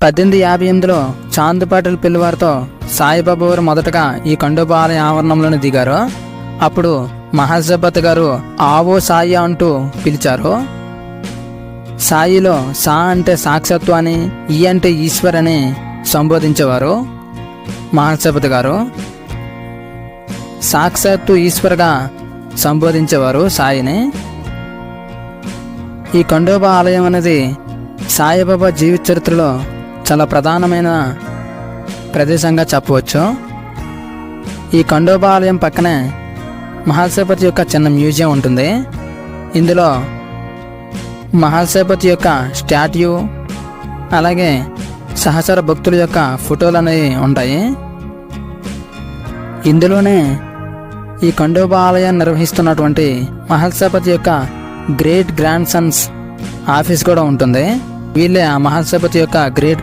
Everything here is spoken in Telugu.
1858లో చాంద్ పాటిల్ పిల్లివారితో సాయిబాబా వారు మొదటగా ఈ ఖండోబా ఆలయ ఆవరణంలోనే దిగారు. అప్పుడు మహాజబత్ గారు ఆవో సాయి అంటూ పిలిచారు. సాయిలో సా అంటే సాక్షాత్తు అని, ఈ అంటే ఈశ్వర్ అని సంబోధించేవారు మహాజబత్ గారు. సాక్షాత్తు ఈశ్వర్గా సంబోధించేవారు సాయిని. ఈ ఖండోబా ఆలయం అనేది సాయిబాబా జీవిత చరిత్రలో చాలా ప్రధానమైన ప్రదేశంగా చెప్పవచ్చు. ఈ ఖండోబా ఆలయం పక్కనే మహాశివపతి యొక్క చిన్న మ్యూజియం ఉంటుంది. ఇందులో మహాశివపతి యొక్క స్టాట్యూ, అలాగే సహచర భక్తుల యొక్క ఫోటోలు అనేవి ఉంటాయి. ఇందులోనే ఈ ఖండోబా ఆలయాన్ని నిర్వహిస్తున్నటువంటి మహాశివపతి యొక్క గ్రేట్ గ్రాండ్ సన్స్ ఆఫీస్ కూడా ఉంటుంది. వీళ్ళే ఆ మహాశివపతి యొక్క గ్రేట్